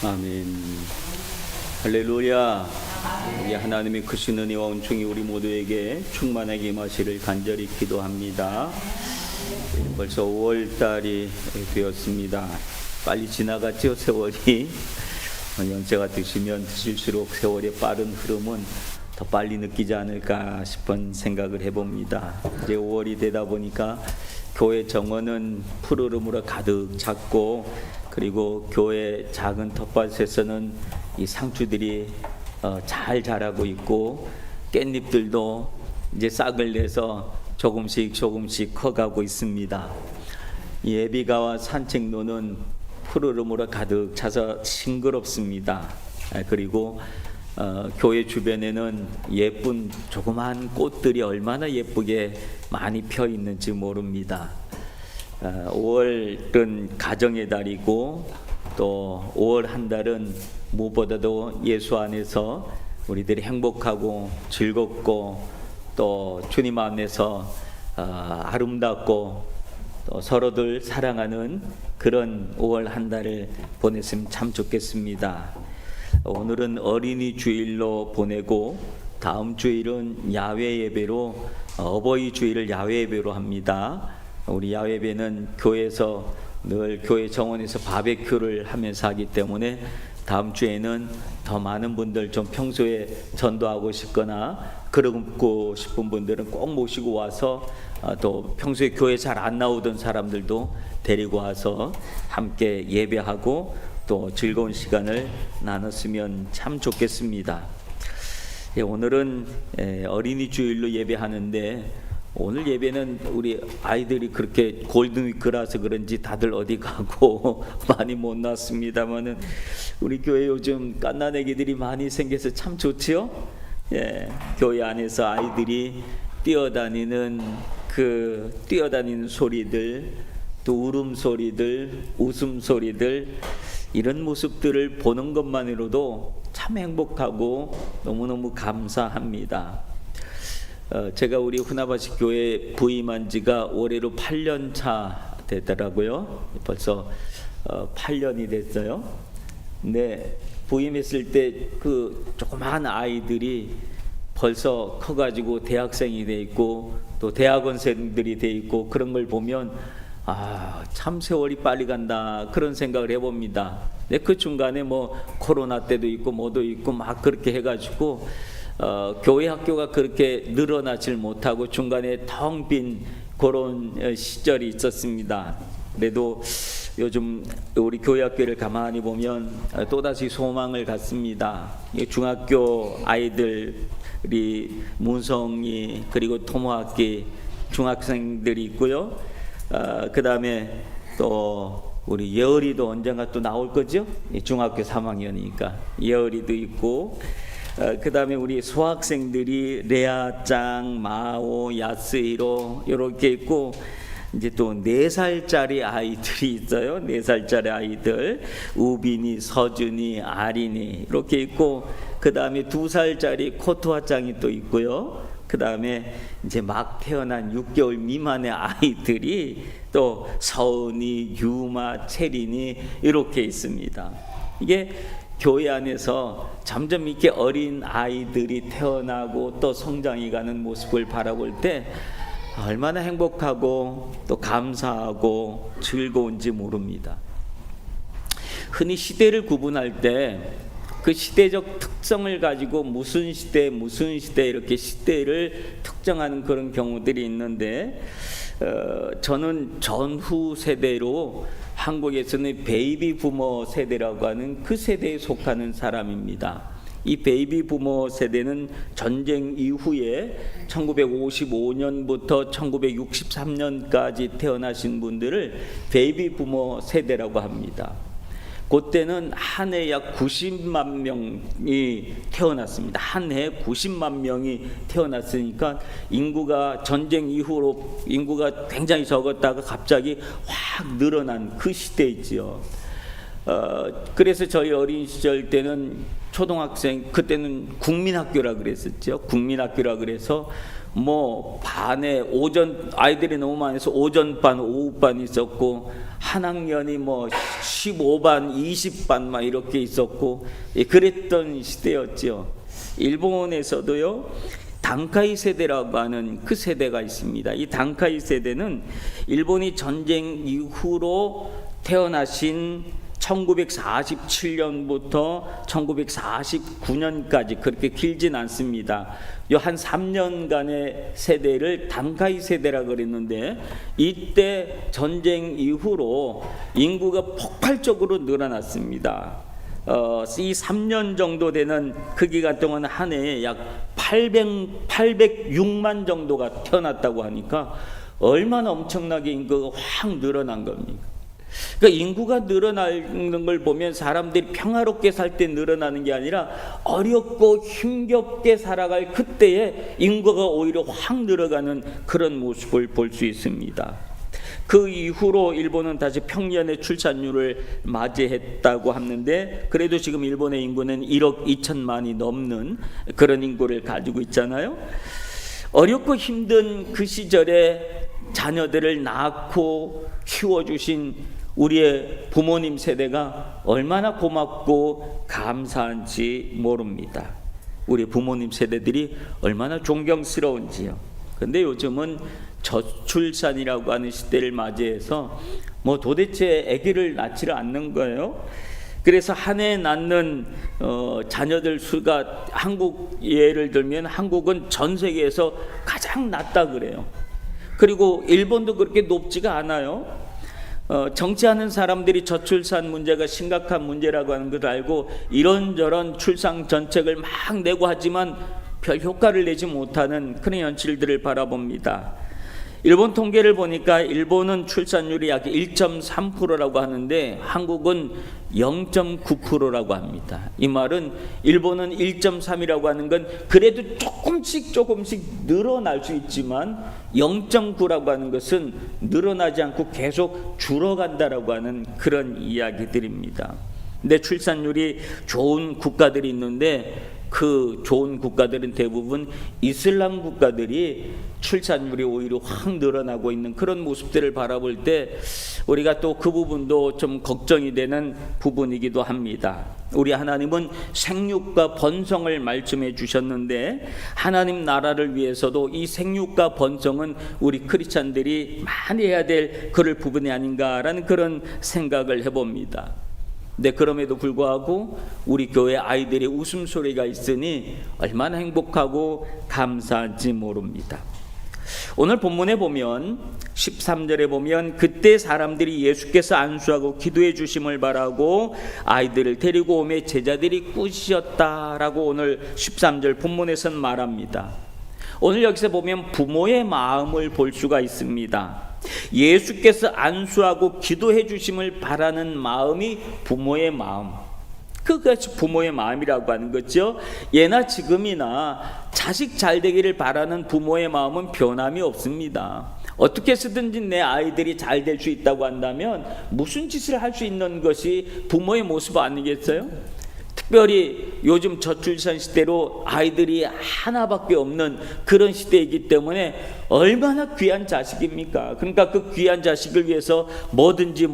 아멘. 할렐루야. 우리 하나님의 크신 은혜와 은총이 우리 모두에게 충만하게 임하시를 간절히 기도합니다. 벌써 5월달이 되었습니다. 빨리 지나갔죠, 세월이. 연세가 드시면 드실수록 세월의 빠른 흐름은 더 빨리 느끼지 않을까 싶은 생각을 해봅니다. 이제 5월이 되다 보니까 교회 정원은 푸르름으로 가득 찼고, 그리고 교회 작은 텃밭에서는 이 상추들이 잘 자라고 있고, 깻잎들도 이제 싹을 내서 조금씩 커가고 있습니다. 예비가와 산책로는 푸르름으로 가득 차서 싱그럽습니다. 그리고 교회 주변에는 예쁜 조그만 꽃들이 얼마나 예쁘게 많이 펴 있는지 모릅니다. 5월은 가정의 달이고, 또 5월 한 달은 무엇보다도 예수 안에서 우리들이 행복하고 즐겁고, 또 주님 안에서 아름답고, 또 서로들 사랑하는 그런 5월 한 달을 보냈으면 참 좋겠습니다. 오늘은 어린이 주일로 보내고, 다음 주일은 야외 예배로, 어버이 주일을 야외 예배로 합니다. 우리 야외 예배는 교회에서 늘 교회 정원에서 바베큐를 하면서 하기 때문에 다음 주에는 더 많은 분들, 좀 평소에 전도하고 싶거나 그러고 싶은 분들은 꼭 모시고 와서, 또 평소에 교회 잘 안 나오던 사람들도 데리고 와서 함께 예배하고 또 즐거운 시간을 나눴으면 참 좋겠습니다. 오늘은 어린이 주일로 예배하는데, 오늘 예배는 우리 아이들이 그렇게 골든위크라서 그런지 다들 어디 가고 많이 못 나왔습니다만은, 우리 교회 요즘 갓난아기들이 많이 생겨서 참 좋지요. 교회 안에서 아이들이 뛰어다니는 소리들, 또 울음소리들, 웃음소리들, 이런 모습들을 보는 것만으로도 참 행복하고 너무너무 감사합니다. 제가 우리 후나바시 교회 부임한 지가 올해로 8년 차 되더라고요. 벌써 8년이 됐어요. 근데 부임했을 때 그 조그마한 아이들이 벌써 커가지고 대학생이 돼 있고, 또 대학원생들이 돼 있고, 그런 걸 보면 참 세월이 빨리 간다, 그런 생각을 해봅니다. 근데 그 중간에 뭐 코로나 때도 있고 뭐도 있고 막 그렇게 해가지고 교회 학교가 그렇게 늘어나질 못하고 중간에 텅 빈 그런 시절이 있었습니다. 그래도 요즘 우리 교회 학교를 가만히 보면 또다시 소망을 갖습니다. 중학교 아이들이 문성이, 그리고 토모학기 중학생들이 있고요. 그 다음에 또 우리 예어리도 언젠가 또 나올 거죠. 중학교 3학년이니까 예어리도 있고, 그 다음에 우리 소학생들이 레아짱, 마오, 야스히로 이렇게 있고, 이제 또 4살짜리 아이들이 있어요. 4살짜리 아이들, 우빈이, 서준이, 아린이 이렇게 있고, 그 다음에 2살짜리 코토아짱이 또 있고요. 그 다음에 이제 막 태어난 6개월 미만의 아이들이 또 서은이, 유마, 채린이 이렇게 있습니다. 이게 교회 안에서 점점 이렇게 어린 아이들이 태어나고 또 성장해가는 모습을 바라볼 때 얼마나 행복하고 또 감사하고 즐거운지 모릅니다. 흔히 시대를 구분할 때 그 시대적 특성을 가지고 무슨 시대 이렇게 시대를 특정하는 그런 경우들이 있는데, 저는 전후 세대로 한국에서는 베이비 부머 세대라고 하는 그 세대에 속하는 사람입니다. 이 베이비 부머 세대는 전쟁 이후에 1955년부터 1963년까지 태어나신 분들을 베이비 부머 세대라고 합니다. 그때는 한 해 약 90만 명이 태어났습니다. 한 해 90만 명이 태어났으니까 인구가 전쟁 이후로 인구가 굉장히 적었다가 갑자기 확 늘어난 그 시대이지요. 그래서 저희 어린 시절 때는 초등학생, 그때는 국민학교라 그랬었죠. 국민학교라 그래서 뭐 반에 오전, 아이들이 너무 많아서 오전반, 오후반 있었고, 한 학년이 뭐 15반, 20반 막 이렇게 있었고, 그랬던 시대였죠. 일본에서도요, 단카이 세대라고 하는 그 세대가 있습니다. 이 단카이 세대는 일본이 전쟁 이후로 태어나신 1947년부터 1949년까지 그렇게 길진 않습니다. 요 한 3년간의 세대를 단카이 세대라 그랬는데, 이때 전쟁 이후로 인구가 폭발적으로 늘어났습니다. 이 3년 정도 되는 그 기간 동안 한 해에 약 806만 정도가 태어났다고 하니까 얼마나 엄청나게 인구가 확 늘어난 겁니까? 그러니까 인구가 늘어나는 걸 보면 사람들이 평화롭게 살 때 늘어나는 게 아니라 어렵고 힘겹게 살아갈 그때에 인구가 오히려 확 늘어가는 그런 모습을 볼 수 있습니다. 그 이후로 일본은 다시 평년의 출산율을 맞이했다고 하는데, 그래도 지금 일본의 인구는 1억 2천만이 넘는 그런 인구를 가지고 있잖아요. 어렵고 힘든 그 시절에 자녀들을 낳고 키워주신 우리의 부모님 세대가 얼마나 고맙고 감사한지 모릅니다. 우리 부모님 세대들이 얼마나 존경스러운지요. 근데 요즘은 저출산이라고 하는 시대를 맞이해서 뭐 도대체 아기를 낳지를 않는 거예요. 그래서 한 해 낳는 자녀들 수가, 한국 예를 들면 한국은 전 세계에서 가장 낮다 그래요. 그리고 일본도 그렇게 높지가 않아요. 정치하는 사람들이 저출산 문제가 심각한 문제라고 하는 걸 알고 이런저런 출산 정책을 막 내고 하지만 별 효과를 내지 못하는 그런 현실들을 바라봅니다. 일본 통계를 보니까 일본은 출산율이 약 1.3%라고 하는데 한국은 0.9%라고 합니다. 이 말은 일본은 1.3이라고 하는 건 그래도 조금씩 늘어날 수 있지만 0.9라고 하는 것은 늘어나지 않고 계속 줄어간다라고 하는 그런 이야기들입니다. 근데 출산율이 좋은 국가들이 있는데 그 좋은 국가들은 대부분 이슬람 국가들이 출산율이 오히려 확 늘어나고 있는 그런 모습들을 바라볼 때 우리가 또 그 부분도 좀 걱정이 되는 부분이기도 합니다. 우리 하나님은 생육과 번성을 말씀해 주셨는데, 하나님 나라를 위해서도 이 생육과 번성은 우리 크리스찬들이 많이 해야 될 그럴 부분이 아닌가라는 그런 생각을 해봅니다. 근데 그럼에도 불구하고 우리 교회 아이들의 웃음소리가 있으니 얼마나 행복하고 감사한지 모릅니다. 오늘 본문에 보면 13절에 보면 그때 사람들이 예수께서 안수하고 기도해 주심을 바라고 아이들을 데리고 오매 제자들이 꾸짖었다라고 오늘 13절 본문에서는 말합니다. 오늘 여기서 보면 부모의 마음을 볼 수가 있습니다. 예수께서 안수하고 기도해 주심을 바라는 마음이 부모의 마음, 그것이 부모의 마음이라고 하는 거죠. 예나 지금이나 자식 잘 되기를 바라는 부모의 마음은 변함이 없습니다. 어떻게 해서든지 내 아이들이 잘 될 수 있다고 한다면 무슨 짓을 할 수 있는 것이 부모의 모습 아니겠어요? 특별히 요즘 저출산 시대로 아이들이 하나밖에 없는 그런 시대이기 때문에 얼마나 귀한 자식입니까? 그러니까 그 귀한 자식을 위해서 뭐든지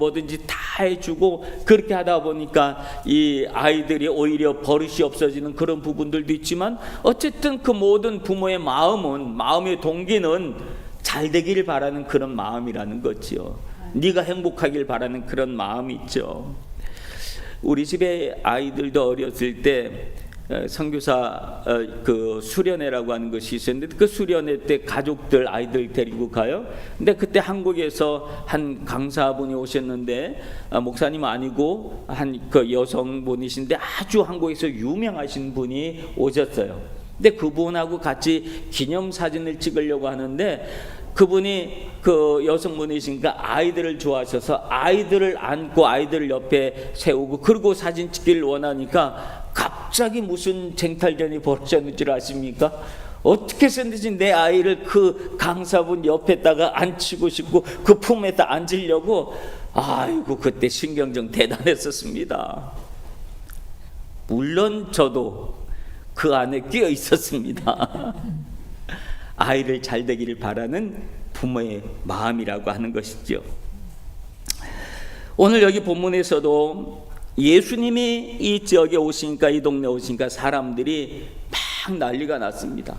다 해주고 그렇게 하다 보니까 이 아이들이 오히려 버릇이 없어지는 그런 부분들도 있지만, 어쨌든 그 모든 부모의 마음의 동기는 잘 되기를 바라는 그런 마음이라는 거지요. 네가 행복하길 바라는 그런 마음이 있죠. 우리 집에 아이들도 어렸을 때 선교사 그 수련회라고 하는 것이 있었는데, 그 수련회 때 가족들 아이들 데리고 가요. 근데 그때 한국에서 한 강사분이 오셨는데, 목사님 아니고 한 그 여성분이신데 아주 한국에서 유명하신 분이 오셨어요. 근데 그분하고 같이 기념사진을 찍으려고 하는데, 그분이 그 여성분이신가 아이들을 좋아하셔서 아이들을 안고 아이들을 옆에 세우고 그리고 사진 찍기를 원하니까 갑자기 무슨 쟁탈전이 벌어졌는지 아십니까? 어떻게 해서든지 내 아이를 그 강사분 옆에다가 앉히고 싶고 그 품에다 앉으려고, 아이고 그때 신경정 대단했었습니다. 물론 저도 그 안에 끼어 있었습니다. 아이를 잘 되기를 바라는 부모의 마음이라고 하는 것이죠. 오늘 여기 본문에서도 예수님이 이 지역에 오시니까, 이 동네에 오시니까 사람들이 막 난리가 났습니다.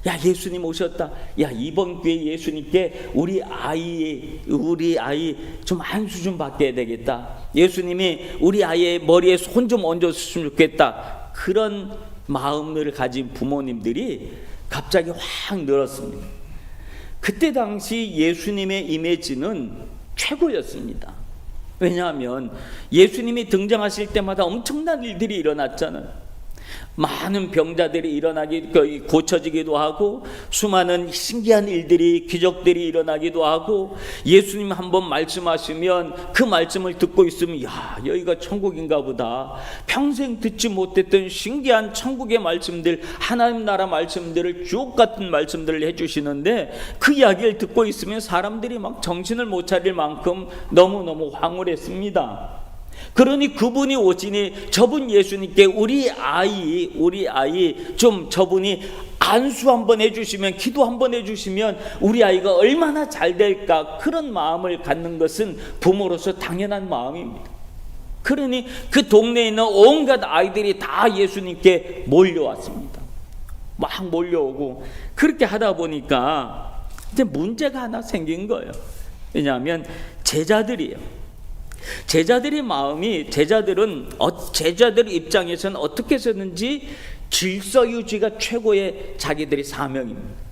야, 예수님 오셨다. 야, 이번 기회에 예수님께 우리 아이 좀 안수 좀 받게 되겠다. 예수님이 우리 아이의 머리에 손 좀 얹어줬으면 좋겠다. 그런 마음을 가진 부모님들이 갑자기 확 늘었습니다. 그때 당시 예수님의 이미지는 최고였습니다. 왜냐하면 예수님이 등장하실 때마다 엄청난 일들이 일어났잖아요. 많은 병자들이 고쳐지기도 하고, 수많은 신기한 일들이, 기적들이 일어나기도 하고, 예수님 한번 말씀하시면 그 말씀을 듣고 있으면, 야, 여기가 천국인가 보다. 평생 듣지 못했던 신기한 천국의 말씀들, 하나님 나라 말씀들을, 주옥 같은 말씀들을 해주시는데, 그 이야기를 듣고 있으면 사람들이 막 정신을 못 차릴 만큼 너무너무 황홀했습니다. 그러니 그분이 오시니 저분 예수님께 우리 아이 좀 저분이 안수 한번 해주시면, 기도 한번 해주시면 우리 아이가 얼마나 잘 될까, 그런 마음을 갖는 것은 부모로서 당연한 마음입니다. 그러니 그 동네에 있는 온갖 아이들이 다 예수님께 몰려왔습니다. 막 몰려오고, 그렇게 하다 보니까 이제 문제가 하나 생긴 거예요. 왜냐하면 제자들이에요. 제자들의 마음이, 제자들 입장에서는 어떻게 해서든지 질서 유지가 최고의 자기들의 사명입니다.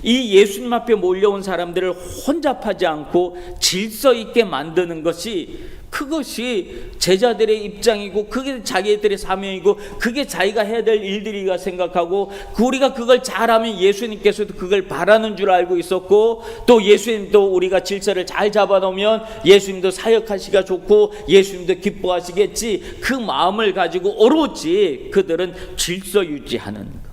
이 예수님 앞에 몰려온 사람들을 혼잡하지 않고 질서 있게 만드는 것이, 그것이 제자들의 입장이고, 그게 자기들의 사명이고, 그게 자기가 해야 될 일들이가 생각하고, 우리가 그걸 잘하면 예수님께서도 그걸 바라는 줄 알고 있었고, 또 예수님도 우리가 질서를 잘 잡아놓으면 예수님도 사역하시기가 좋고 예수님도 기뻐하시겠지, 그 마음을 가지고 오로지 그들은 질서 유지하는 것.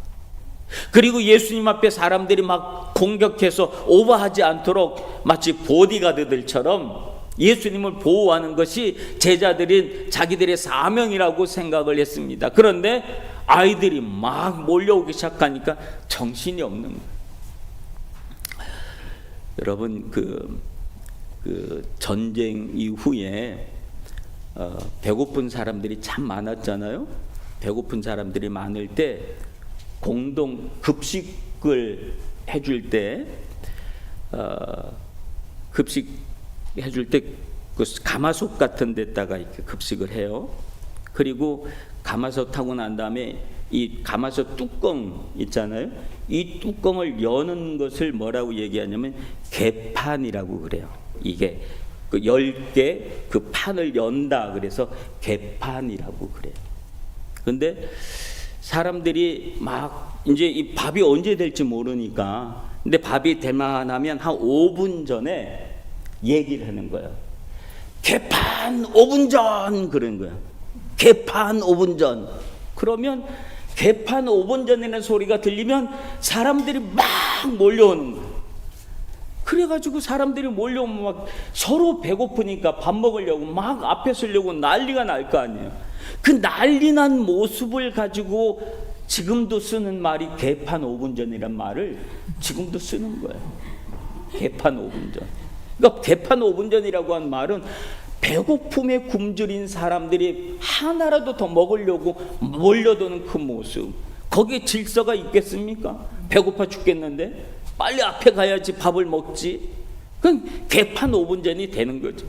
그리고 예수님 앞에 사람들이 막 공격해서 오버하지 않도록 마치 보디가드들처럼 예수님을 보호하는 것이 제자들인 자기들의 사명이라고 생각을 했습니다. 그런데 아이들이 막 몰려오기 시작하니까 정신이 없는 거예요. 여러분, 그 전쟁 이후에 배고픈 사람들이 참 많았잖아요. 배고픈 사람들이 많을 때 공동 급식을 해줄 때 그 가마솥 같은 데다가 이렇게 급식을 해요. 그리고 가마솥 하고 난 다음에 이 가마솥 뚜껑 있잖아요. 이 뚜껑을 여는 것을 뭐라고 얘기하냐면 개판이라고 그래요. 이게 그 10개 그 판을 연다 그래서 개판이라고 그래요. 근데 사람들이 막 이제 이 밥이 언제 될지 모르니까, 근데 밥이 될 만하면 한 5분 전에 얘기를 하는 거예요. 개판 5분 전, 그런 거예요. 개판 5분 전. 그러면 개판 5분 전이라는 소리가 들리면 사람들이 막 몰려오는 거예요. 그래가지고 사람들이 몰려오면 막 서로 배고프니까 밥 먹으려고 막 앞에 서려고 난리가 날 거 아니에요. 그 난리 난 모습을 가지고 지금도 쓰는 말이 개판 5분 전이란 말을 지금도 쓰는 거예요. 개판 5분 전. 그러니까 개판 5분 전이라고 한 말은 배고픔에 굶주린 사람들이 하나라도 더 먹으려고 몰려드는 그 모습, 거기에 질서가 있겠습니까? 배고파 죽겠는데 빨리 앞에 가야지 밥을 먹지. 그건 개판 5분 전이 되는 거죠.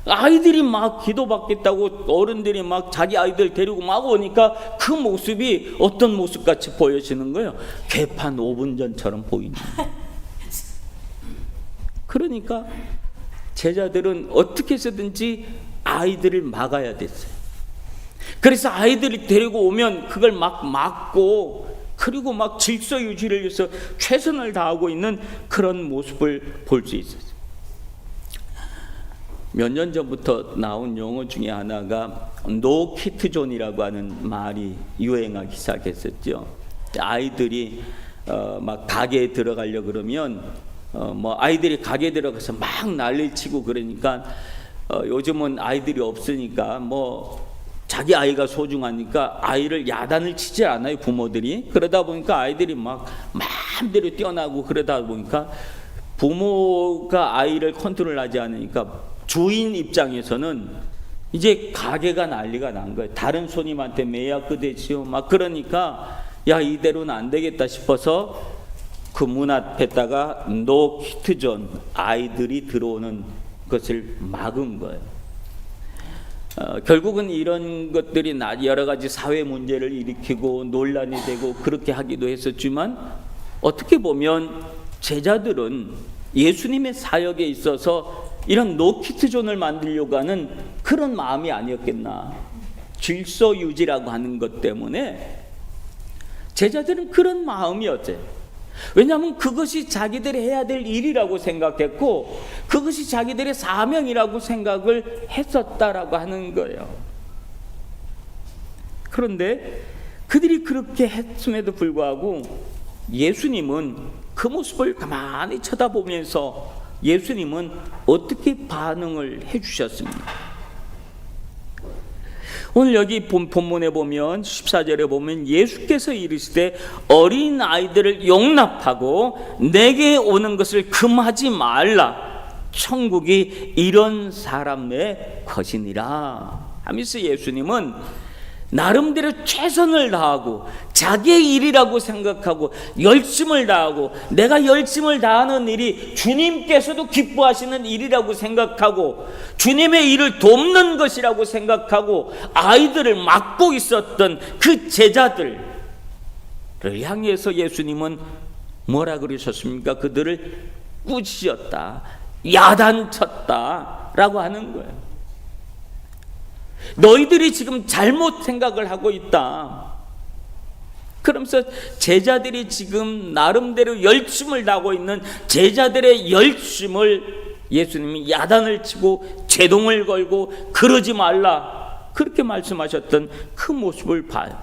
아이들이 막 기도받겠다고 어른들이 막 자기 아이들 데리고 막 오니까 그 모습이 어떤 모습같이 보여지는 거예요? 개판 5분 전처럼 보이는 거예요. 그러니까 제자들은 어떻게 해서든지 아이들을 막아야 됐어요. 그래서 아이들이 데리고 오면 그걸 막 막고, 그리고 막 질서 유지를 위해서 최선을 다하고 있는 그런 모습을 볼 수 있었어요. 몇 년 전부터 나온 용어 중에 하나가 노 키트 존이라고 하는 말이 유행하기 시작했었죠. 아이들이 막 가게에 들어가려 그러면 뭐 아이들이 가게에 들어가서 막 난리를 치고 그러니까 요즘은 아이들이 없으니까 뭐 자기 아이가 소중하니까 아이를 야단을 치지 않아요, 부모들이. 그러다 보니까 아이들이 막 마음대로 뛰어나고 그러다 보니까 부모가 아이를 컨트롤하지 않으니까 주인 입장에서는 이제 가게가 난리가 난 거예요. 다른 손님한테 매야그 되지요. 막 그러니까 야, 이대로는 안 되겠다 싶어서 그 문 앞에다가 노 히트존, 아이들이 들어오는 것을 막은 거예요. 결국은 이런 것들이 여러 가지 사회 문제를 일으키고 논란이 되고 그렇게 하기도 했었지만, 어떻게 보면 제자들은 예수님의 사역에 있어서 이런 노키트존을 만들려고 하는 그런 마음이 아니었겠나. 질서 유지라고 하는 것 때문에 제자들은 그런 마음이었어요. 왜냐하면 그것이 자기들이 해야 될 일이라고 생각했고 그것이 자기들의 사명이라고 생각을 했었다라고 하는 거예요. 그런데 그들이 그렇게 했음에도 불구하고 예수님은 그 모습을 가만히 쳐다보면서 예수님은 어떻게 반응을 해주셨습니까? 오늘 여기 본문에 보면 14절에 보면 예수께서 이르시되 어린 아이들을 용납하고 내게 오는 것을 금하지 말라. 천국이 이런 사람의 것이니라 하면서 예수님은 나름대로 최선을 다하고 자기의 일이라고 생각하고 열심을 다하고 내가 열심을 다하는 일이 주님께서도 기뻐하시는 일이라고 생각하고 주님의 일을 돕는 것이라고 생각하고 아이들을 맡고 있었던 그 제자들을 향해서 예수님은 뭐라 그러셨습니까? 그들을 꾸짖었다, 야단쳤다 라고 하는 거예요. 너희들이 지금 잘못 생각을 하고 있다. 그러면서 제자들이 지금 나름대로 열심을 다하고 있는 제자들의 열심을 예수님이 야단을 치고 제동을 걸고 그러지 말라 그렇게 말씀하셨던 그 모습을 봐요.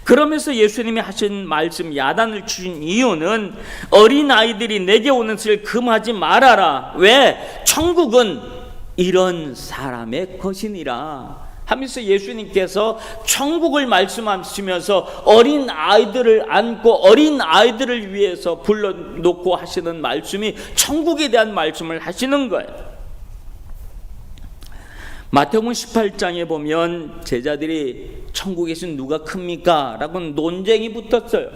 그러면서 예수님이 하신 말씀, 야단을 주신 이유는 어린 아이들이 내게 오는 것을 금하지 말아라. 왜? 천국은 이런 사람의 것이니라 하면서 예수님께서 천국을 말씀하시면서 어린 아이들을 안고 어린 아이들을 위해서 불러놓고 하시는 말씀이 천국에 대한 말씀을 하시는 거예요. 마태복음 18장에 보면 제자들이 천국에서 누가 큽니까? 라고 논쟁이 붙었어요.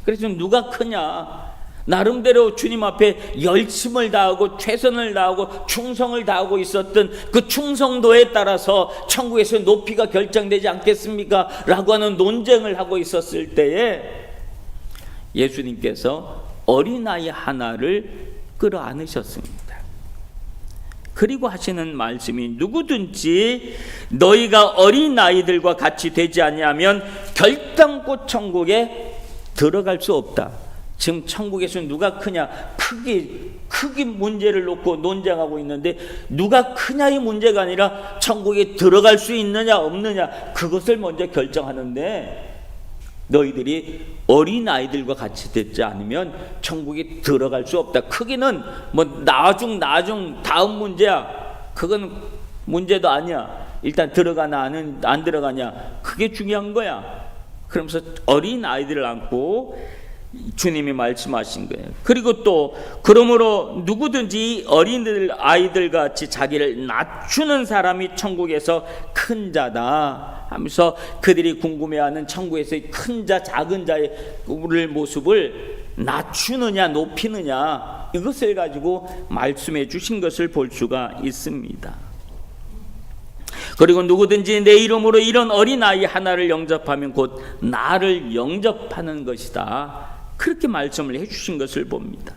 그래서 누가 크냐? 나름대로 주님 앞에 열심을 다하고 최선을 다하고 충성을 다하고 있었던 그 충성도에 따라서 천국에서 높이가 결정되지 않겠습니까? 라고 하는 논쟁을 하고 있었을 때에 예수님께서 어린아이 하나를 끌어안으셨습니다. 그리고 하시는 말씀이 누구든지 너희가 어린아이들과 같이 되지 아니하면 결단코 천국에 들어갈 수 없다. 지금 천국에서 누가 크냐, 크기 문제를 놓고 논쟁하고 있는데 누가 크냐의 문제가 아니라 천국에 들어갈 수 있느냐 없느냐 그것을 먼저 결정하는데 너희들이 어린아이들과 같이 되지 않으면 천국에 들어갈 수 없다. 크기는 뭐 나중 다음 문제야. 그건 문제도 아니야. 일단 들어가나 안 들어가냐 그게 중요한 거야. 그러면서 어린아이들을 안고 주님이 말씀하신 거예요. 그리고 또 그러므로 누구든지 아이들 같이 자기를 낮추는 사람이 천국에서 큰 자다 하면서 그들이 궁금해하는 천국에서의 큰 자 작은 자의 모습을 낮추느냐 높이느냐 이것을 가지고 말씀해 주신 것을 볼 수가 있습니다. 그리고 누구든지 내 이름으로 이런 어린아이 하나를 영접하면 곧 나를 영접하는 것이다. 그렇게 말씀을 해주신 것을 봅니다.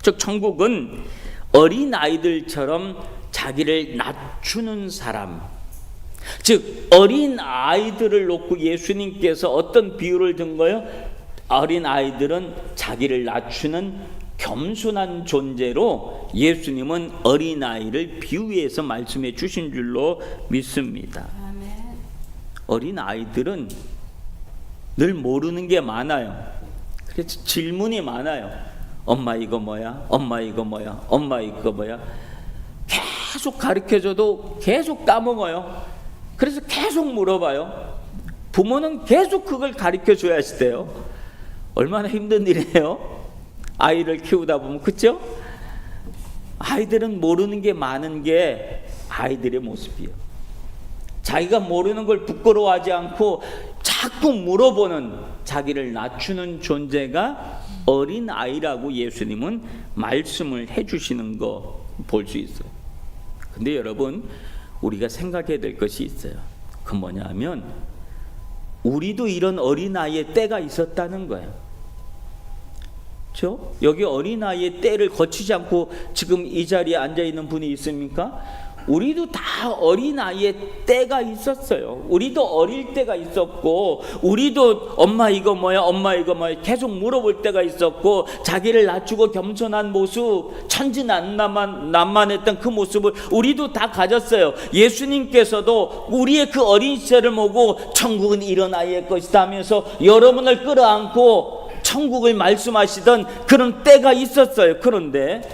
즉 천국은 어린아이들처럼 자기를 낮추는 사람, 즉 어린아이들을 놓고 예수님께서 어떤 비유를 든 거예요? 어린아이들은 자기를 낮추는 겸손한 존재로 예수님은 어린아이를 비유해서 말씀해 주신 줄로 믿습니다. 어린아이들은 늘 모르는 게 많아요. 그래서 질문이 많아요. 엄마 이거 뭐야? 엄마 이거 뭐야? 엄마 이거 뭐야? 계속 가르쳐줘도 계속 까먹어요. 그래서 계속 물어봐요. 부모는 계속 그걸 가르쳐줘야 하시대요. 얼마나 힘든 일이에요? 아이를 키우다 보면, 그렇죠? 아이들은 모르는 게 많은 게 아이들의 모습이에요. 자기가 모르는 걸 부끄러워하지 않고 자꾸 물어보는, 자기를 낮추는 존재가 어린 아이라고 예수님은 말씀을 해주시는 거 볼 수 있어요. 근데 여러분, 우리가 생각해야 될 것이 있어요. 그 뭐냐 하면, 우리도 이런 어린아이의 때가 있었다는 거예요. 그렇죠? 여기 어린아이의 때를 거치지 않고 지금 이 자리에 앉아있는 분이 있습니까? 우리도 다 어린아이의 때가 있었어요. 우리도 어릴 때가 있었고, 우리도 엄마 이거 뭐야, 엄마 이거 뭐야 계속 물어볼 때가 있었고, 자기를 낮추고 겸손한 모습, 천진난만했던 그 모습을 우리도 다 가졌어요. 예수님께서도 우리의 그 어린 시절을 보고 천국은 이런 아이의 것이다 하면서 여러분을 끌어안고 천국을 말씀하시던 그런 때가 있었어요. 그런데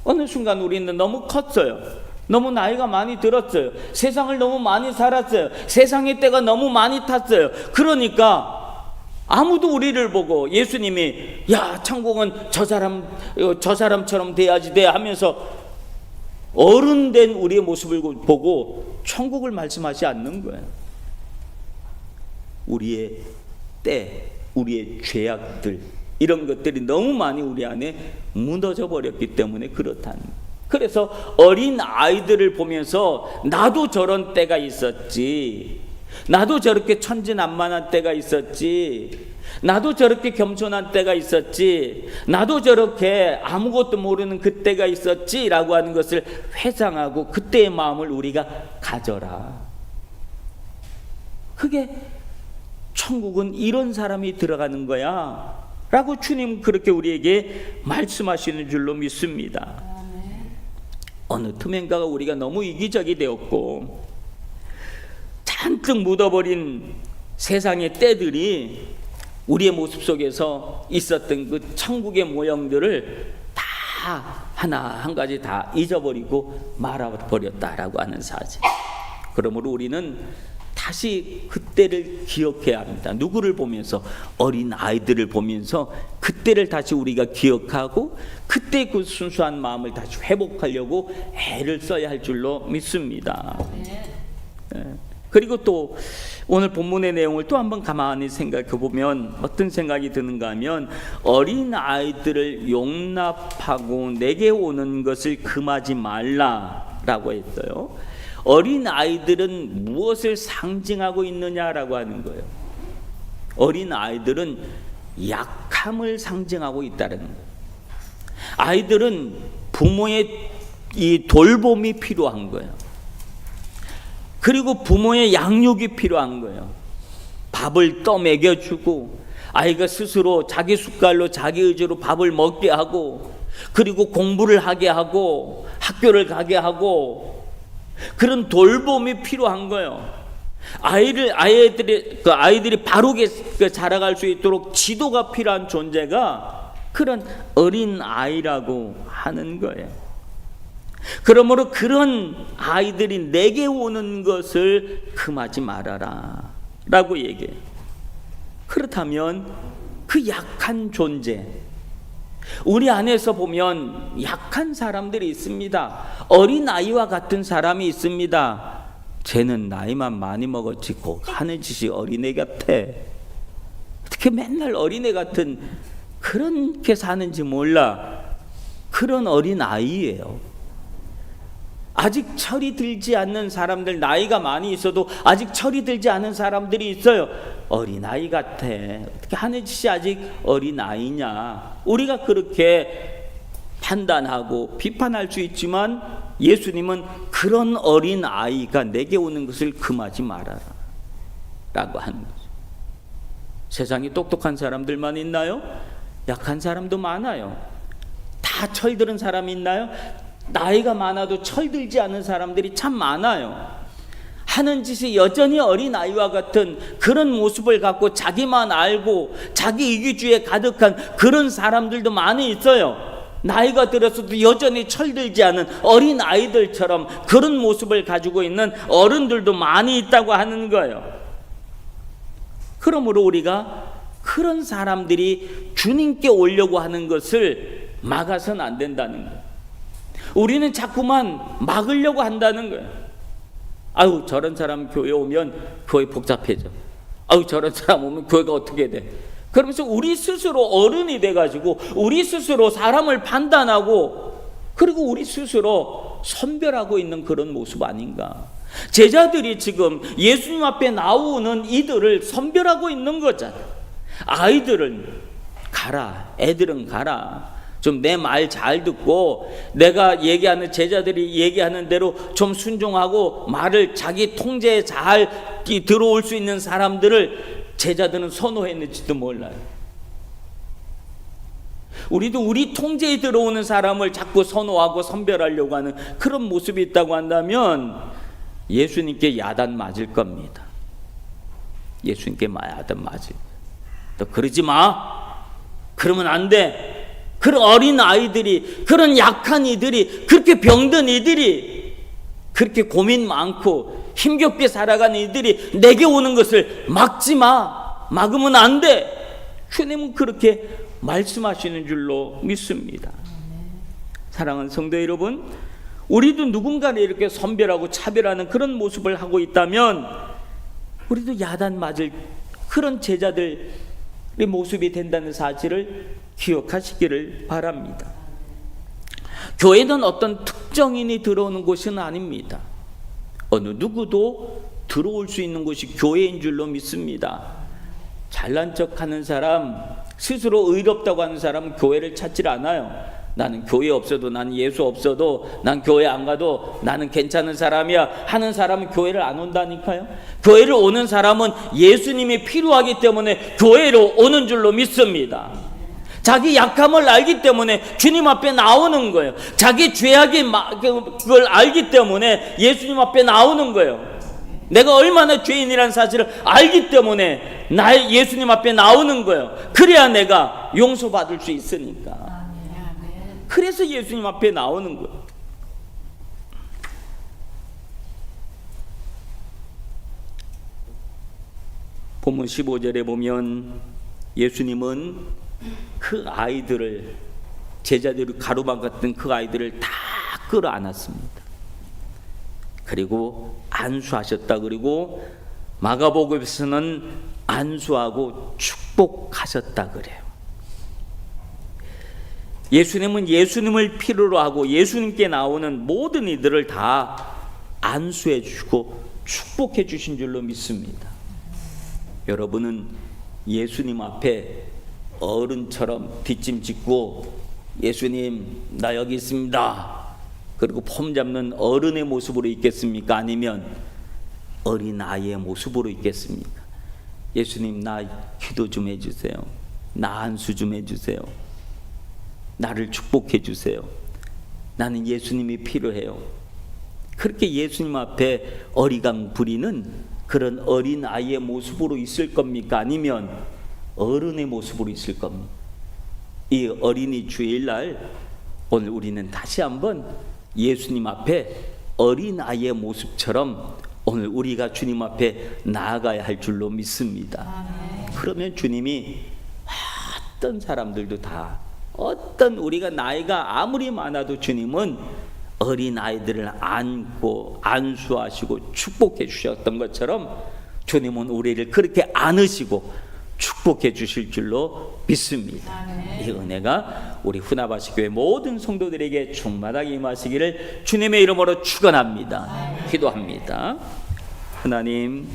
어느 순간 우리는 너무 컸어요. 너무 나이가 많이 들었어요. 세상을 너무 많이 살았어요. 세상의 때가 너무 많이 탔어요. 그러니까 아무도 우리를 보고, 예수님이 야 천국은 저 사람처럼 돼야지 돼 하면서 어른 된 우리의 모습을 보고 천국을 말씀하지 않는 거예요. 우리의 때, 우리의 죄악들, 이런 것들이 너무 많이 우리 안에 무너져 버렸기 때문에 그렇다는 거예요. 그래서 어린 아이들을 보면서 나도 저런 때가 있었지, 나도 저렇게 천진난만한 때가 있었지, 나도 저렇게 겸손한 때가 있었지, 나도 저렇게 아무것도 모르는 그때가 있었지 라고 하는 것을 회상하고 그때의 마음을 우리가 가져라. 그게 천국은 이런 사람이 들어가는 거야 라고 주님 그렇게 우리에게 말씀하시는 줄로 믿습니다. 어느 틈엔가가 우리가 너무 이기적이 되었고 잔뜩 묻어버린 세상의 때들이 우리의 모습 속에서 있었던 그 천국의 모형들을 다 하나 한 가지 다 잊어버리고 말아버렸다라고 하는 사실. 그러므로 우리는 다시 그때를 기억해야 합니다. 누구를 보면서? 어린 아이들을 보면서 그때를 다시 우리가 기억하고 그때 그 순수한 마음을 다시 회복하려고 애를 써야 할 줄로 믿습니다. 네. 그리고 또 오늘 본문의 내용을 또 한번 가만히 생각해 보면 어떤 생각이 드는가 하면, 어린 아이들을 용납하고 내게 오는 것을 금하지 말라라고 했어요. 어린 아이들은 무엇을 상징하고 있느냐라고 하는 거예요. 어린 아이들은 약함을 상징하고 있다는 거예요. 아이들은 부모의 이 돌봄이 필요한 거예요. 그리고 부모의 양육이 필요한 거예요. 밥을 떠먹여주고 아이가 스스로 자기 숟갈로 자기 의지로 밥을 먹게 하고, 그리고 공부를 하게 하고 학교를 가게 하고, 그런 돌봄이 필요한 거예요. 아이들이 바르게 자라갈 수 있도록 지도가 필요한 존재가 그런 어린 아이라고 하는 거예요. 그러므로 그런 아이들이 내게 오는 것을 금하지 말아라 라고 얘기해요. 그렇다면 그 약한 존재, 우리 안에서 보면 약한 사람들이 있습니다. 어린아이와 같은 사람이 있습니다. 쟤는 나이만 많이 먹었지 꼭 하는 짓이 어린애 같아. 어떻게 맨날 어린애 같은 그렇게 사는지 몰라. 그런 어린아이예요. 아직 철이 들지 않는 사람들, 나이가 많이 있어도 아직 철이 들지 않은 사람들이 있어요. 어린아이 같아. 어떻게 하는 짓이 아직 어린아이냐. 우리가 그렇게 판단하고 비판할 수 있지만 예수님은 그런 어린아이가 내게 오는 것을 금하지 말아라 라고 하는 거죠. 세상에 똑똑한 사람들만 있나요? 약한 사람도 많아요. 다 철들은 사람이 있나요? 나이가 많아도 철들지 않은 사람들이 참 많아요. 하는 짓이 여전히 어린아이와 같은 그런 모습을 갖고 자기만 알고 자기 이기주의에 가득한 그런 사람들도 많이 있어요. 나이가 들어서도 여전히 철들지 않은 어린아이들처럼 그런 모습을 가지고 있는 어른들도 많이 있다고 하는 거예요. 그러므로 우리가 그런 사람들이 주님께 오려고 하는 것을 막아서는 안 된다는 거예요. 우리는 자꾸만 막으려고 한다는 거예요. 아유, 저런 사람 교회 오면 교회 복잡해져. 아유, 저런 사람 오면 교회가 어떻게 돼? 그러면서 우리 스스로 어른이 돼가지고 우리 스스로 사람을 판단하고 그리고 우리 스스로 선별하고 있는 그런 모습 아닌가. 제자들이 지금 예수님 앞에 나오는 이들을 선별하고 있는 거잖아요. 아이들은 가라, 애들은 가라. 좀 내 말 잘 듣고 내가 얘기하는, 제자들이 얘기하는 대로 좀 순종하고 말을 자기 통제에 잘 들어올 수 있는 사람들을 제자들은 선호했는지도 몰라요. 우리도 우리 통제에 들어오는 사람을 자꾸 선호하고 선별하려고 하는 그런 모습이 있다고 한다면 예수님께 야단 맞을 겁니다. 예수님께 야단 맞을. 너 그러지 마. 그러면 안 돼. 그런 어린 아이들이, 그런 약한 이들이, 그렇게 병든 이들이, 그렇게 고민 많고 힘겹게 살아가는 이들이 내게 오는 것을 막지 마. 막으면 안 돼. 주님은 그렇게 말씀하시는 줄로 믿습니다. 사랑하는 성도 여러분, 우리도 누군가를 이렇게 선별하고 차별하는 그런 모습을 하고 있다면 우리도 야단 맞을 그런 제자들의 모습이 된다는 사실을 기억하시기를 바랍니다. 교회는 어떤 특정인이 들어오는 곳은 아닙니다. 어느 누구도 들어올 수 있는 곳이 교회인 줄로 믿습니다. 잘난 척하는 사람, 스스로 의롭다고 하는 사람은 교회를 찾질 않아요. 나는 교회 없어도, 난 예수 없어도, 난 교회 안 가도 나는 괜찮은 사람이야 하는 사람은 교회를 안 온다니까요. 교회를 오는 사람은 예수님이 필요하기 때문에 교회로 오는 줄로 믿습니다. 자기 약함을 알기 때문에 주님 앞에 나오는 거예요. 자기 죄악이 그걸 알기 때문에 예수님 앞에 나오는 거예요. 내가 얼마나 죄인이라는 사실을 알기 때문에 나의 예수님 앞에 나오는 거예요. 그래야 내가 용서받을 수 있으니까. 그래서 예수님 앞에 나오는 거예요. 본문 15절에 보면 예수님은 그 아이들을, 제자들이 가로막았던 그 아이들을 다 끌어안았습니다. 그리고 안수하셨다. 그리고 마가복음에서는 안수하고 축복하셨다 그래요. 예수님은 예수님을 필요로 하고 예수님께 나오는 모든 이들을 다 안수해 주시고 축복해 주신 줄로 믿습니다. 여러분은 예수님 앞에 어른처럼 뒷짐 짓고 예수님 나 여기 있습니다 그리고 폼 잡는 어른의 모습으로 있겠습니까? 아니면 어린아이의 모습으로 있겠습니까? 예수님 나 기도 좀 해주세요. 나 안수 좀 해주세요. 나를 축복해 주세요. 나는 예수님이 필요해요. 그렇게 예수님 앞에 어리광 부리는 그런 어린아이의 모습으로 있을 겁니까? 아니면 어른의 모습으로 있을 겁니다. 이 어린이 주일날 오늘 우리는 다시 한번 예수님 앞에 어린아이의 모습처럼 오늘 우리가 주님 앞에 나아가야 할 줄로 믿습니다. 그러면 주님이 어떤 사람들도 다, 어떤 우리가 나이가 아무리 많아도 주님은 어린아이들을 안고 안수하시고 축복해 주셨던 것처럼 주님은 우리를 그렇게 안으시고 축복해 주실 줄로 믿습니다. 이 은혜가 우리 후나바시 교회 모든 성도들에게 충만하게 임하시기를 주님의 이름으로 축원합니다. 기도합니다. 하나님,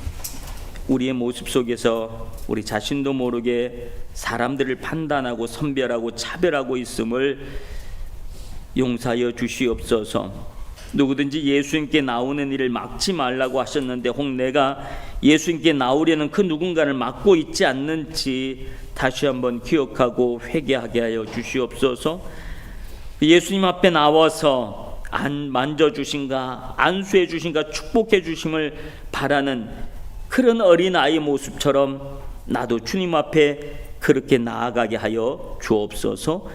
우리의 모습 속에서 우리 자신도 모르게 사람들을 판단하고 선별하고 차별하고 있음을 용서하여 주시옵소서. 누구든지 예수님께 나오는 일을 막지 말라고 하셨는데 혹 내가 예수님께 나오려는 그 누군가를 막고 있지 않는지 다시 한번 기억하고 회개하게 하여 주시옵소서. 예수님 앞에 나와서 만져주신가 안수해 주신가 축복해 주심을 바라는 그런 어린아이 모습처럼 나도 주님 앞에 그렇게 나아가게 하여 주옵소서.